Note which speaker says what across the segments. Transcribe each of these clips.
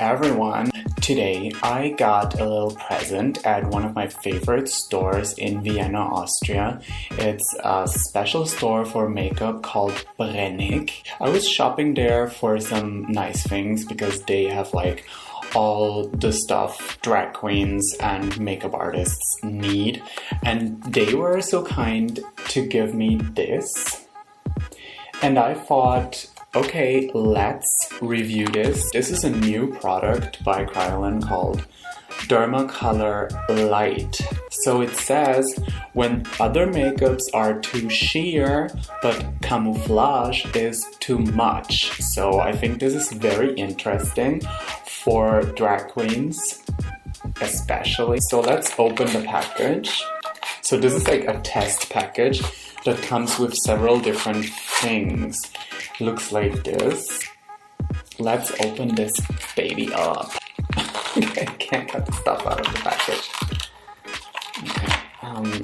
Speaker 1: everyone! Today I got a little present at one of my favorite stores in Vienna, Austria. It's a special store for makeup called Brennig. I was shopping there for some nice things because they have like all the stuff drag queens and makeup artists need, and they were so kind to give me this, and I thought, okay, let's review this. This is a new product by Kryolan called Derma Color Light. So it says, when other makeups are too sheer, but camouflage is too much. So I think this is very interesting for drag queens, especially. So let's open the package. So this is like a test package that comes with several different things. Looks like this. Let's open this baby up. I can't get the stuff out of the package. Okay.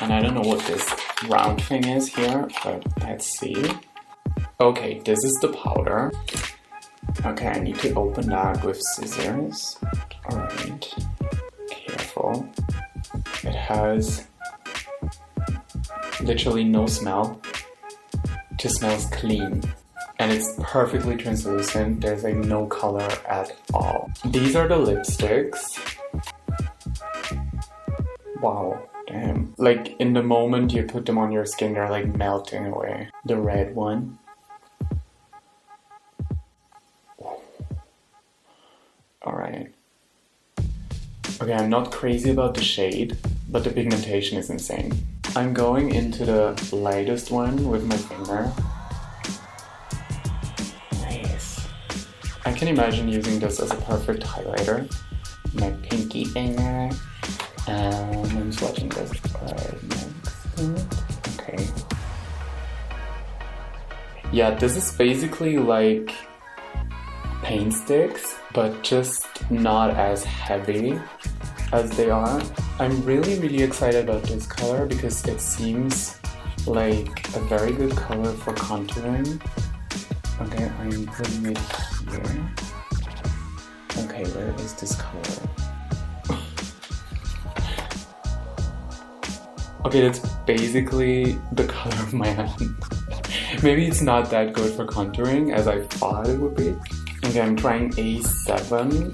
Speaker 1: And I don't know what this round thing is here, but let's see. Okay, this is the powder. Okay, I need to open that with scissors. Alright. Careful. It has literally no smell. It just smells clean. And it's perfectly translucent. There's like no color at all. These are the lipsticks. Wow, damn. Like in the moment you put them on your skin, they're like melting away. The red one. Alright. Okay, I'm not crazy about the shade, but the pigmentation is insane. I'm going into the lightest one with my finger. Nice. I can imagine using this as a perfect highlighter. My pinky finger. I'm swatching this right next to it. Okay. Yeah, this is basically like paint sticks, but just not as heavy as they are. I'm really excited about this color because it seems like a very good color for contouring. Okay, I'm putting it here. Okay, where is this color? Okay, that's basically the color of my hand. Maybe it's not that good for contouring as I thought it would be. Okay, I'm trying A7.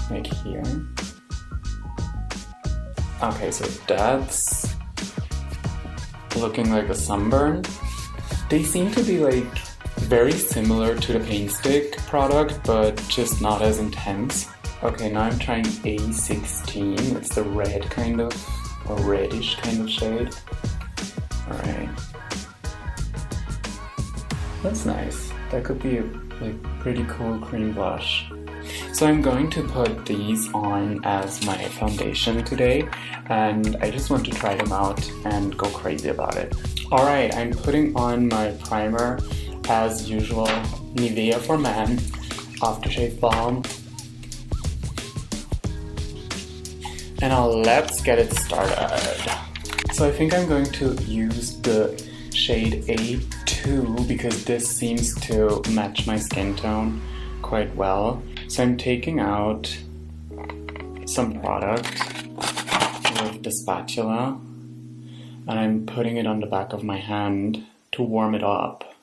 Speaker 1: Right here. Okay, so that's looking like a sunburn. They seem to be like very similar to the paint stick product, but just not as intense. Okay, now I'm trying A16. It's the red kind of, or reddish kind of shade. Alright. That's nice. That could be a like pretty cool cream blush. So I'm going to put these on as my foundation today, and I just want to try them out and go crazy about it. Alright, I'm putting on my primer as usual, Nivea for Men Aftershave Balm. And now let's get it started. So I think I'm going to use the shade A2 because this seems to match my skin tone quite well. So I'm taking out some product with the spatula and I'm putting it on the back of my hand to warm it up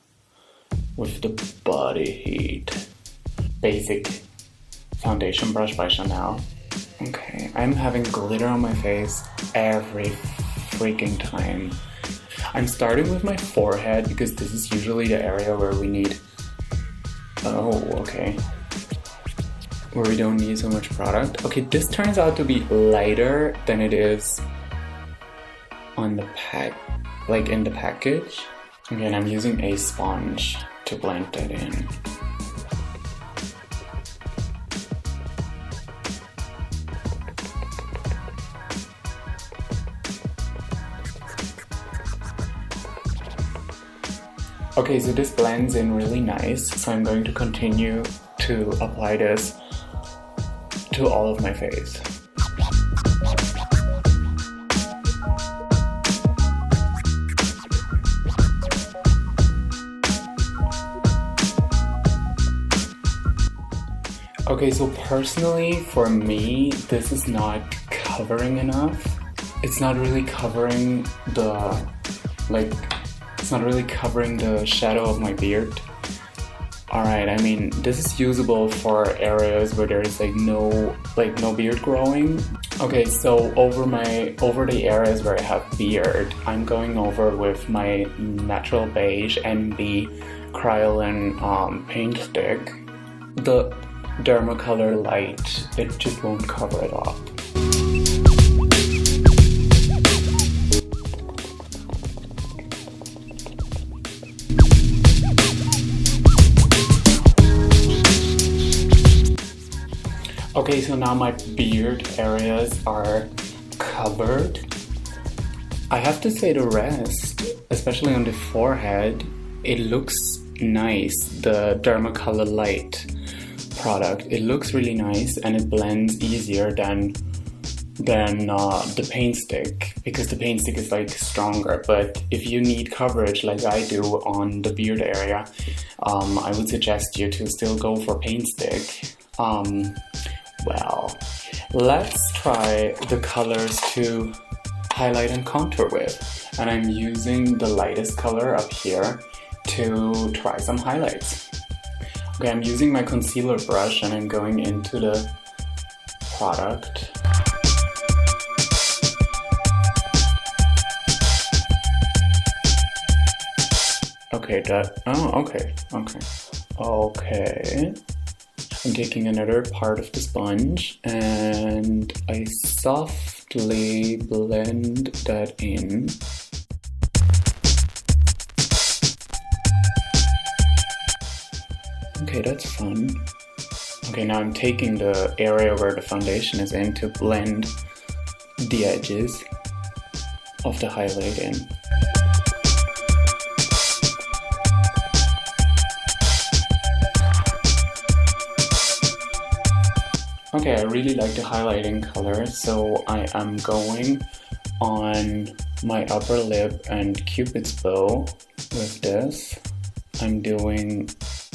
Speaker 1: with the body heat. Basic foundation brush by Chanel. Okay, I'm having glitter on my face every freaking time. I'm starting with my forehead because this is usually the area where we need... Oh, okay. Where we don't need so much product. Okay, this turns out to be lighter than it is on the pack, like in the package. Again, I'm using a sponge to blend that in. Okay, so this blends in really nice, so I'm going to continue to apply this to all of my face. Okay, so personally, for me, this is not covering enough. It's not really covering it's not really covering the shadow of my beard. Alright, I mean, this is usable for areas where there's no beard growing. Okay, so over the areas where I have beard, I'm going over with my natural beige NB Kryolan paint stick. The Derma Color Light, it just won't cover it up. Okay, so now my beard areas are covered. I have to say the rest, especially on the forehead, it looks nice. The Derma Color Light product, it looks really nice and it blends easier than the paint stick, because the paint stick is stronger. But if you need coverage like I do on the beard area, I would suggest you to still go for paint stick. Well, let's try the colors to highlight and contour with. And I'm using the lightest color up here to try some highlights. Okay, I'm using my concealer brush and I'm going into the product. Okay, okay. I'm taking another part of the sponge and I softly blend that in. Okay, that's fun. Okay, now I'm taking the area where the foundation is in to blend the edges of the highlight in. Okay, I really like the highlighting color, so I am going on my upper lip and Cupid's bow with this. I'm doing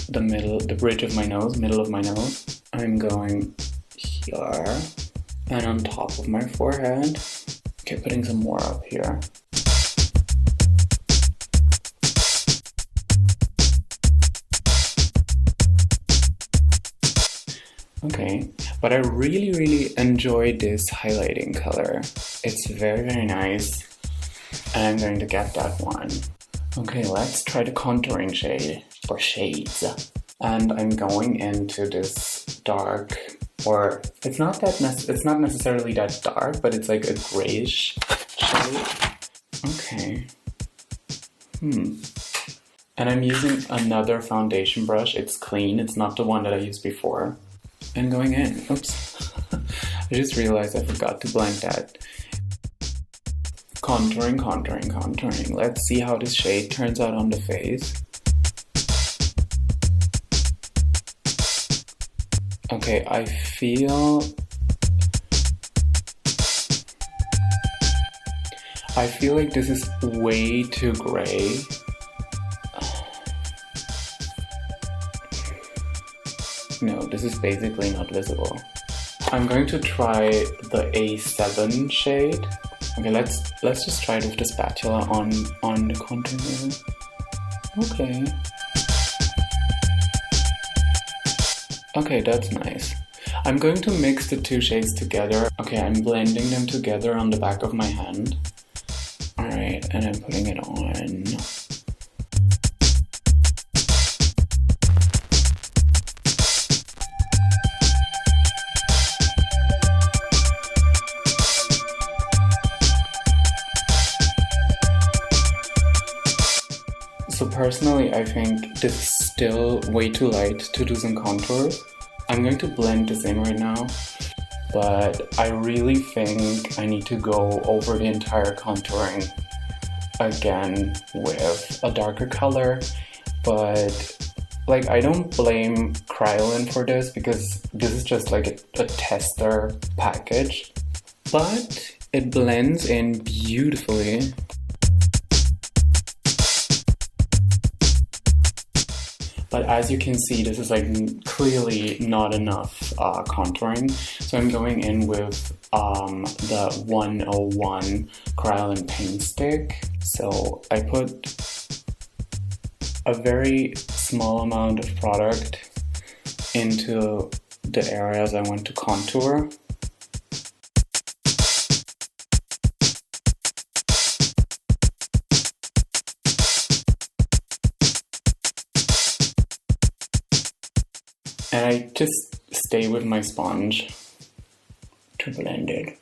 Speaker 1: the bridge of my nose, middle of my nose. I'm going here and on top of my forehead. Okay, putting some more up here. Okay, but I really enjoy this highlighting color. It's very nice, and I'm going to get that one. Okay, let's try the contouring shade, or shades. And I'm going into this dark, or it's not necessarily that dark, but it's like a grayish shade. Okay. And I'm using another foundation brush. It's clean, it's not the one that I used before. And going in. Oops. I just realized I forgot to blend that. Contouring. Let's see how this shade turns out on the face. Okay, I feel like this is way too gray. No, this is basically not visible. I'm going to try the A7 shade. Okay, let's just try it with the spatula on the contour layer. Okay. Okay, that's nice. I'm going to mix the two shades together. Okay, I'm blending them together on the back of my hand. Alright, and I'm putting it on. So personally, I think this is still way too light to do some contours. I'm going to blend this in right now, but I really think I need to go over the entire contouring again with a darker color. But I don't blame Kryolan for this, because this is just like a tester package, but it blends in beautifully. But as you can see, this is like clearly not enough contouring. So I'm going in with the 101 Kryolan paint stick. So I put a very small amount of product into the areas I want to contour. And I just stay with my sponge to blend it.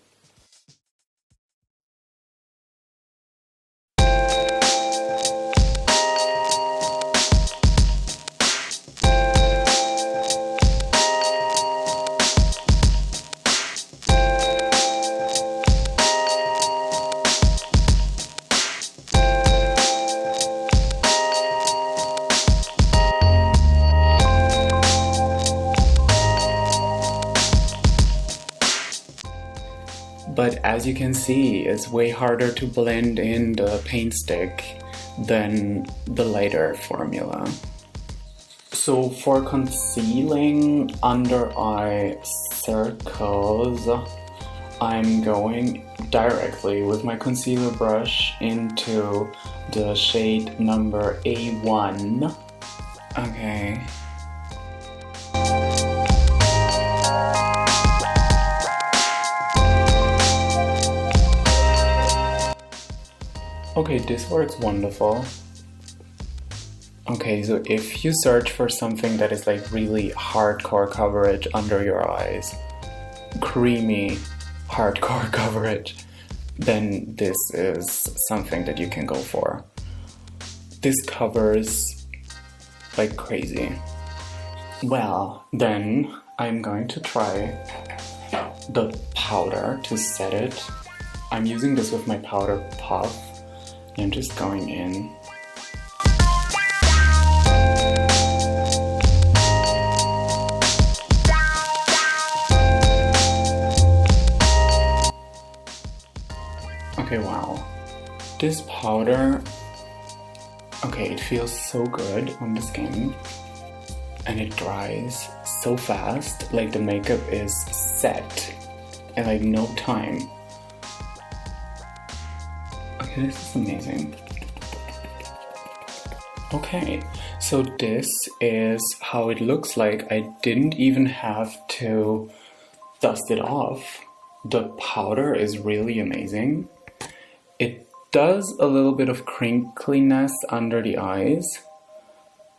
Speaker 1: But as you can see, it's way harder to blend in the paint stick than the lighter formula. So for concealing under eye circles, I'm going directly with my concealer brush into the shade number A1. Okay. Okay, this works wonderful. Okay, so if you search for something that is like really hardcore coverage under your eyes, creamy hardcore coverage, then this is something that you can go for. This covers like crazy. Well, then I'm going to try the powder to set it. I'm using this with my powder puff. I'm just going in. Okay, wow. This powder, okay, it feels so good on the skin. And it dries so fast, like the makeup is set in like no time. Okay, this is amazing. Okay, so this is how it looks like. I didn't even have to dust it off. The powder is really amazing. It does a little bit of crinkliness under the eyes.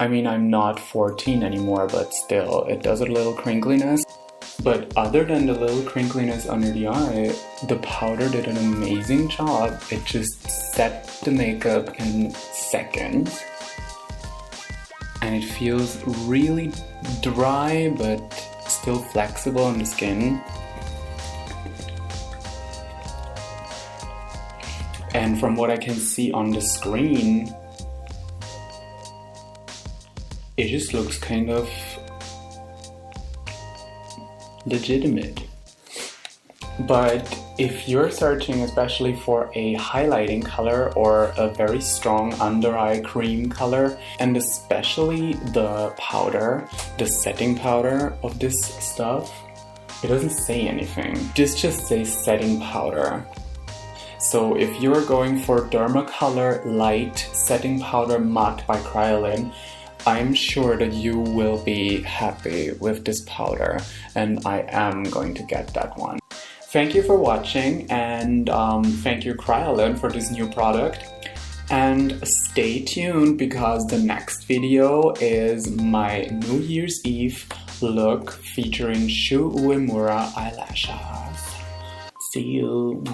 Speaker 1: I mean, I'm not 14 anymore, but still, it does a little crinkliness. But other than the little crinkliness under the eye, the powder did an amazing job. It just set the makeup in seconds. And it feels really dry, but still flexible on the skin. And from what I can see on the screen, it just looks kind of legitimate. But if you're searching especially for a highlighting color or a very strong under eye cream color, and especially the powder, the setting powder of this stuff, it doesn't say anything. This just says setting powder. So if you're going for Derma Color Light Setting Powder Matte by Kryolan, I'm sure that you will be happy with this powder, and I am going to get that one. Thank you for watching, and thank you Kryolan for this new product. And stay tuned because the next video is my New Year's Eve look featuring Shu Uemura eyelashes. See you.